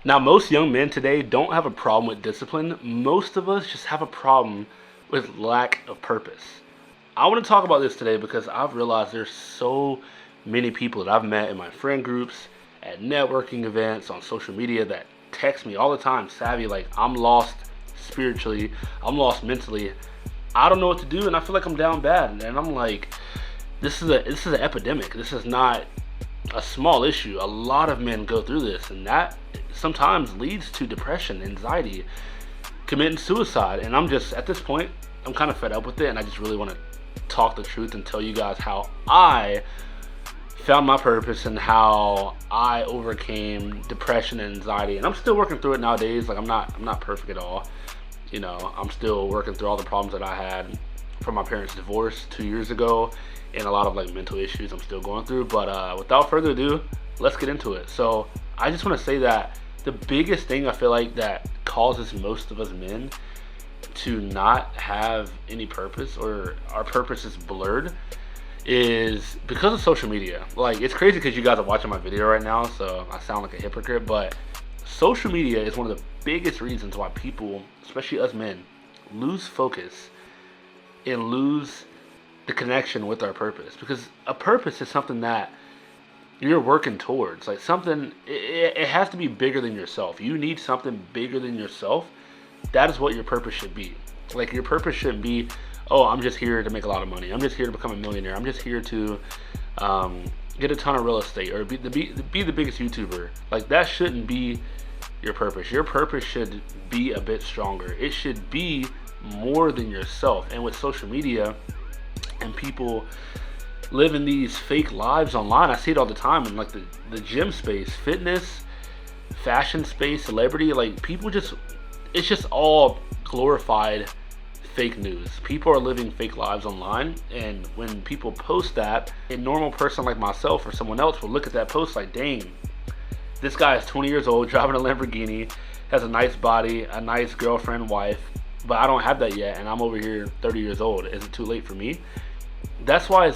Now, most young men today don't have a problem with discipline. Most of us just have a problem with lack of purpose. I want to talk about this today because I've realized there's so many people that I've met in my friend groups, at networking events, on social media that text me all the time, Savvy, like, I'm lost spiritually, I'm lost mentally, I don't know what to do, and I feel like I'm down bad. And I'm like, this is an epidemic. This is not a small issue. A lot of men go through this, and that sometimes leads to depression, anxiety, committing suicide. And I'm just, at this point, I'm kind of fed up with it, and I just really want to talk the truth and tell you guys how I found my purpose and how I overcame depression and anxiety. And I'm still working through it nowadays. Like, I'm not perfect at all. You know, I'm still working through all the problems that I had from my parents' divorce 2 years ago, and a lot of like mental issues I'm still going through. But without further ado, let's get into it. So I just want to say that the biggest thing I feel like that causes most of us men to not have any purpose, or our purpose is blurred, is because of social media. Like, it's crazy because you guys are watching my video right now, so I sound like a hypocrite, but social media is one of the biggest reasons why people, especially us men, lose focus and lose the connection with our purpose. Because a purpose is something that you're working towards. Like, something, it has to be bigger than yourself. You need something bigger than yourself. That is what your purpose should be. Like, your purpose shouldn't be, oh, I'm just here to make a lot of money, I'm just here to become a millionaire, I'm just here to get a ton of real estate, or be the biggest YouTuber. Like, that shouldn't be your purpose. Your purpose should be a bit stronger. It should be more than yourself. And with social media and people living these fake lives online, I see it all the time in like the gym space, fitness, fashion space, celebrity. Like, people just, it's just all glorified fake news. People are living fake lives online, and when people post that, a normal person like myself or someone else will look at that post like, dang, this guy is 20 years old, driving a Lamborghini, has a nice body, a nice girlfriend, wife, but I don't have that yet, and I'm over here 30 years old. Is it too late for me? That's why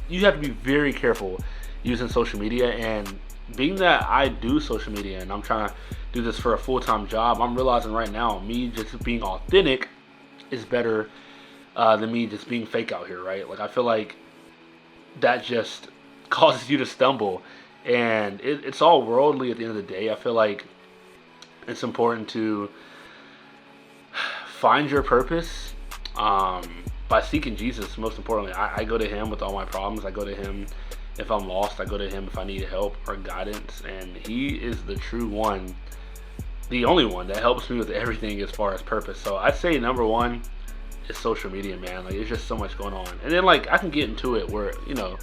you have to be very careful using social media. And being that I do social media and I'm trying to do this for a full-time job, I'm realizing right now, me just being authentic is better than me just being fake out here, right? Like, I feel like that just causes you to stumble, and it's all worldly at the end of the day. I feel like it's important to find your purpose by seeking Jesus. Most importantly, I go to him with all my problems. I go to him if I'm lost. I go to him if I need help or guidance, and he is the true one, the only one that helps me with everything as far as purpose. So I'd say number one is social media, man. Like, it's just so much going on. And then, like, I can get into it where, you know,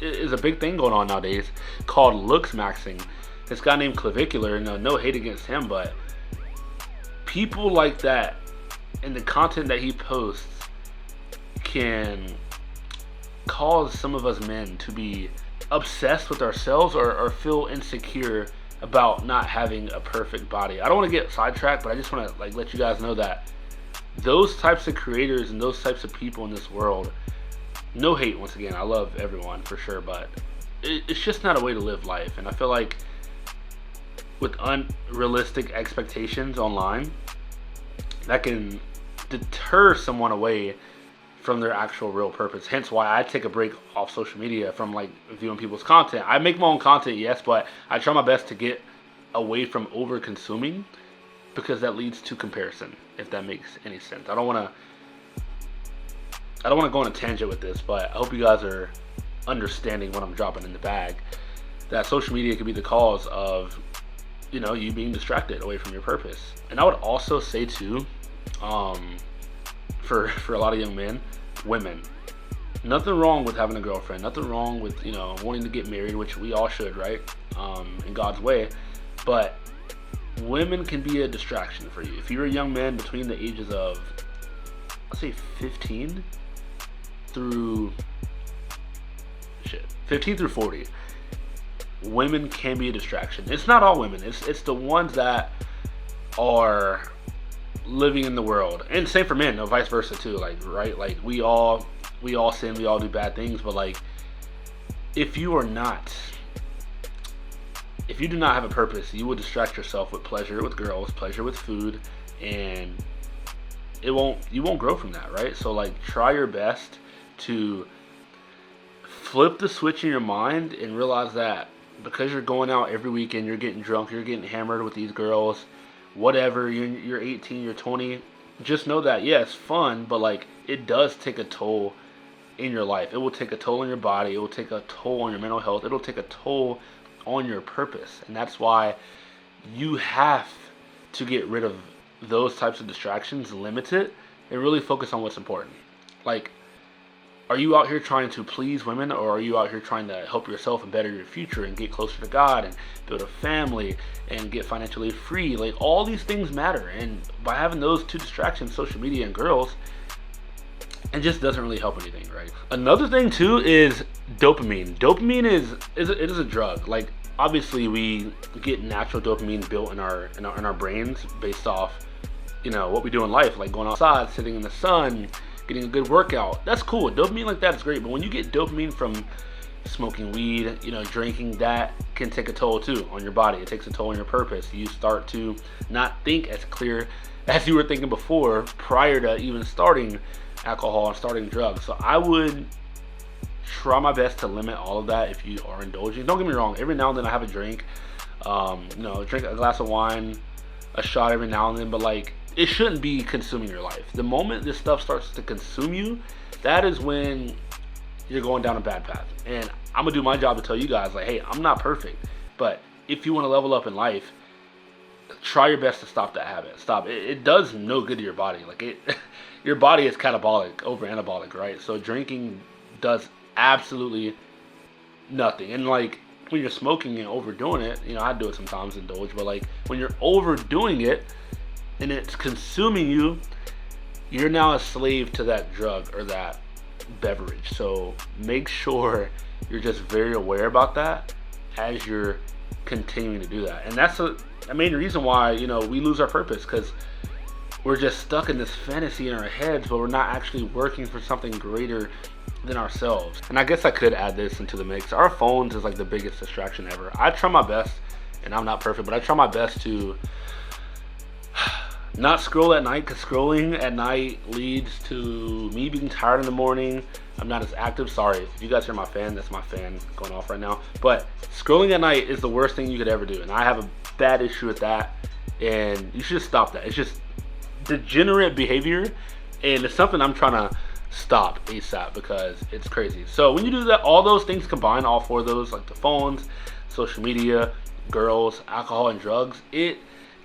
is a big thing going on nowadays called looks maxing. This guy named Clavicular, no hate against him, but people like that and the content that he posts can cause some of us men to be obsessed with ourselves, or feel insecure about not having a perfect body. I don't want to get sidetracked, but I just want to like let you guys know that those types of creators and those types of people in this world, no hate, once again, I love everyone for sure, but it's just not a way to live life. And I feel like with unrealistic expectations online, that can deter someone away from their actual real purpose. Hence why I take a break off social media from like viewing people's content. I make my own content, yes, but I try my best to get away from over consuming, because that leads to comparison, if that makes any sense. I don't want to go on a tangent with this, but I hope you guys are understanding what I'm dropping in the bag, that social media could be the cause of, you know, you being distracted away from your purpose. And I would also say too, for a lot of young men, women, nothing wrong with having a girlfriend, nothing wrong with, you know, wanting to get married, which we all should, right, in God's way, but women can be a distraction for you. If you're a young man between the ages of, let's say 15 through 40, women can be a distraction. It's not all women, it's the ones that are living in the world, and same for men, no, vice versa too, like, right, like we all sin, we all do bad things, but like, if if you do not have a purpose, you will distract yourself with pleasure with girls, pleasure with food, and you won't grow from that, right? So like try your best to flip the switch in your mind and realize that because you're going out every weekend, you're getting drunk, you're getting hammered with these girls, whatever, you're 18, you're 20, just know that, yeah, it's fun, but like it does take a toll in your life. It will take a toll on your body. It will take a toll on your mental health. It'll take a toll on your purpose. And that's why you have to get rid of those types of distractions, limit it, and really focus on what's important. Like, are you out here trying to please women, or are you out here trying to help yourself and better your future and get closer to God and build a family and get financially free? Like, all these things matter. And by having those two distractions, social media and girls, it just doesn't really help anything, right? Another thing too is dopamine. Dopamine is a drug. Like, obviously we get natural dopamine built in our brains based off, what we do in life, like going outside, sitting in the sun, getting a good workout. That's cool. Dopamine like that is great. But when you get dopamine from smoking weed, drinking, that can take a toll too on your body. It takes a toll on your purpose. You start to not think as clear as you were thinking before, prior to even starting alcohol and starting drugs. So I would try my best to limit all of that if you are indulging. Don't get me wrong, every now and then I have a drink, drink a glass of wine, a shot every now and then, but like it shouldn't be consuming your life. The moment this stuff starts to consume you, that is when you're going down a bad path. And I'm gonna do my job to tell you guys, like, hey, I'm not perfect, but if you want to level up in life, try your best to stop that habit. Stop it. It does no good to your body. Like your body is catabolic over anabolic, right? So drinking does absolutely nothing. And like when you're smoking and overdoing it, I do it sometimes, indulge, but like when you're overdoing it and it's consuming you, you're now a slave to that drug or that beverage. So make sure you're just very aware about that as you're continuing to do that. And that's a main reason why we lose our purpose, because we're just stuck in this fantasy in our heads, but we're not actually working for something greater than ourselves. And I guess I could add this into the mix. Our phones is like the biggest distraction ever. I try my best, and I'm not perfect, but I try my best to not scroll at night, because scrolling at night leads to me being tired in the morning. I'm not as active. Sorry if you guys hear my fan, that's my fan going off right now. But scrolling at night is the worst thing you could ever do, and I have a bad issue with that, and you should just stop that. It's just degenerate behavior, and it's something I'm trying to stop ASAP because it's crazy. So when you do that, all those things combined, all four of those, like the phones, social media, girls, alcohol, and drugs, it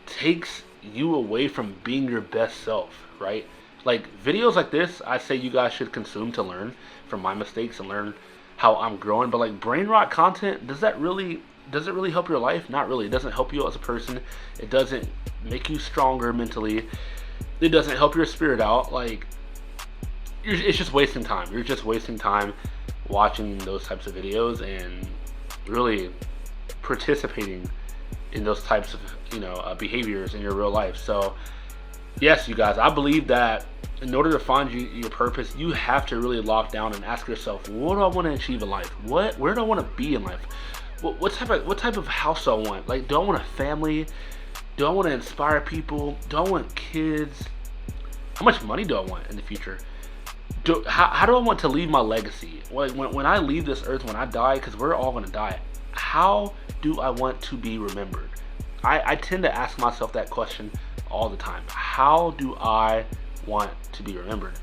takes you away from being your best self, right? Like videos like this, I say you guys should consume to learn from my mistakes and learn how I'm growing. But like brain rot content, does it really help your life? Not really. It doesn't help you as a person. It doesn't make you stronger mentally. It doesn't help your spirit out. Like, it's just wasting time. You're just wasting time watching those types of videos and really participating in those types of behaviors in your real life. So yes, you guys, I believe that in order to find your purpose, you have to really lock down and ask yourself, what do I want to achieve in life? Where do I want to be in life? What type of house do I want? Like, do I want a family? Do I want to inspire people? Do I want kids? How much money do I want in the future? How do I want to leave my legacy? When I leave this earth, when I die, because we're all going to die, how do I want to be remembered? I tend to ask myself that question all the time. How do I want to be remembered?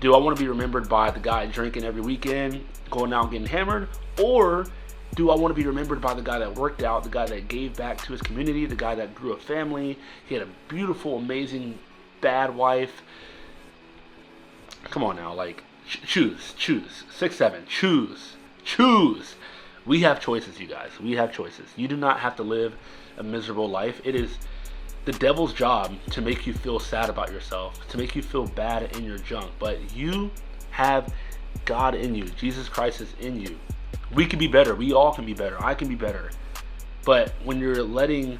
Do I want to be remembered by the guy drinking every weekend, going out and getting hammered? Or do I want to be remembered by the guy that worked out, the guy that gave back to his community, the guy that grew a family? He had a beautiful, amazing, bad wife. Come on now, like, choose. 6-7, choose. We have choices, you guys. We have choices. You do not have to live a miserable life. It is the devil's job to make you feel sad about yourself, to make you feel bad in your junk. But you have God in you. Jesus Christ is in you. We can be better. We all can be better. I can be better. But when you're letting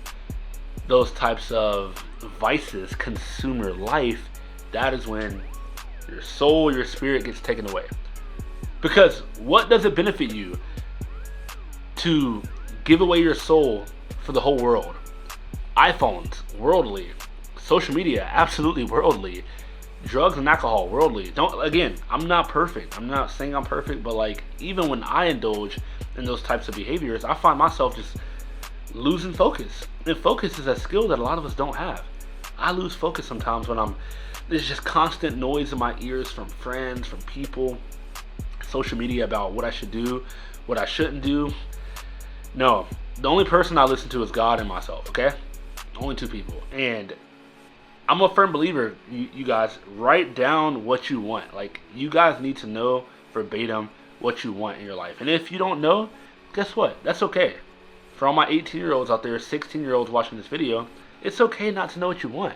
those types of vices consume your life, that is when your soul, your spirit gets taken away. Because what does it benefit you to give away your soul for the whole world. iPhones, worldly. Social media, absolutely worldly. Drugs and alcohol, worldly. I'm not perfect. I'm not saying I'm perfect, but like, even when I indulge in those types of behaviors, I find myself just losing focus. And focus is a skill that a lot of us don't have. I lose focus sometimes when there's just constant noise in my ears from friends, from people, social media about what I should do, what I shouldn't do. No, the only person I listen to is God and myself, okay? Only two people. And I'm a firm believer, you guys, write down what you want. Like, you guys need to know verbatim what you want in your life. And if you don't know, guess what? That's okay. For all my 18-year-olds out there, 16-year-olds watching this video, it's okay not to know what you want.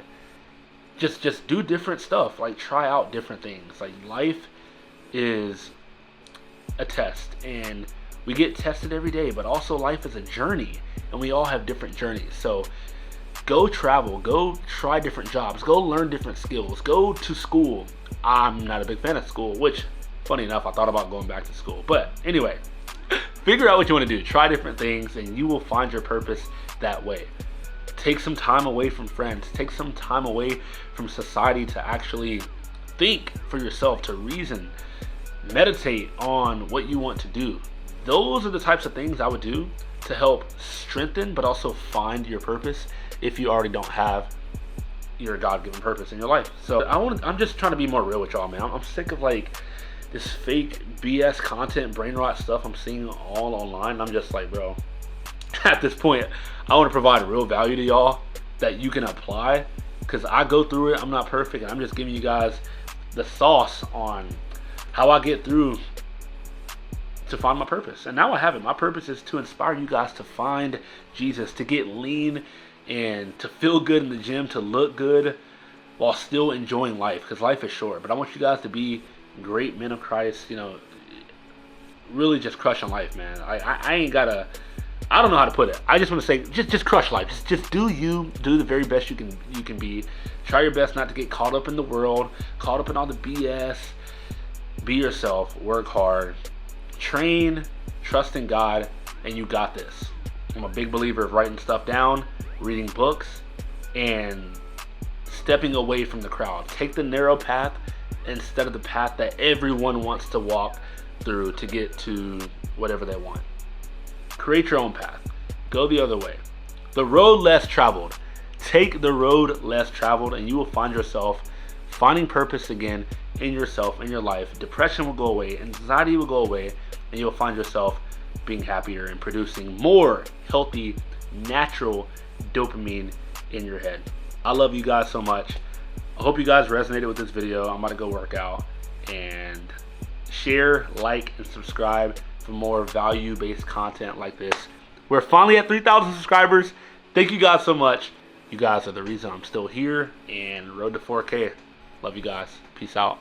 Just do different stuff. Like, try out different things. Like, life is a test, and we get tested every day, but also life is a journey, and we all have different journeys. So go travel, go try different jobs, go learn different skills, go to school. I'm not a big fan of school, which, funny enough, I thought about going back to school. But anyway, figure out what you want to do. Try different things, and you will find your purpose that way. Take some time away from friends. Take some time away from society to actually think for yourself, to reason, meditate on what you want to do. Those are the types of things I would do to help strengthen but also find your purpose if you already don't have your God-given purpose in your life. So I'm just trying to be more real with y'all, man. I'm sick of like this fake BS content, brain rot stuff I'm seeing all online. I'm just like, bro, at this point, I want to provide real value to y'all that you can apply, because I go through it. I'm not perfect, and I'm just giving you guys the sauce on how I get through to find my purpose. And now I have it. My purpose is to inspire you guys to find Jesus, to get lean and to feel good in the gym, to look good while still enjoying life, because life is short. But I want you guys to be great men of Christ, really just crushing life, man. I don't know how to put it. I just want to say, just crush life. Just do you. Do the very best you can be. Try your best not to get caught up in the world, caught up in all the BS. Be yourself. Work hard. Train. Trust in God, and you got this. I'm a big believer of writing stuff down, reading books, and stepping away from the crowd. Take the narrow path instead of the path that everyone wants to walk through to get to whatever they want. Create your own path. Go the other way. The road less traveled. Take the road less traveled, and you will find yourself finding purpose again in yourself, in your life. Depression will go away. Anxiety will go away, and you'll find yourself being happier and producing more healthy, natural dopamine in your head. I love you guys so much. I hope you guys resonated with this video. I'm about to go work out, and share, like, and subscribe for more value-based content like this. We're finally at 3,000 subscribers. Thank you guys so much. You guys are the reason I'm still here, and road to 4K. Love you guys. Peace out.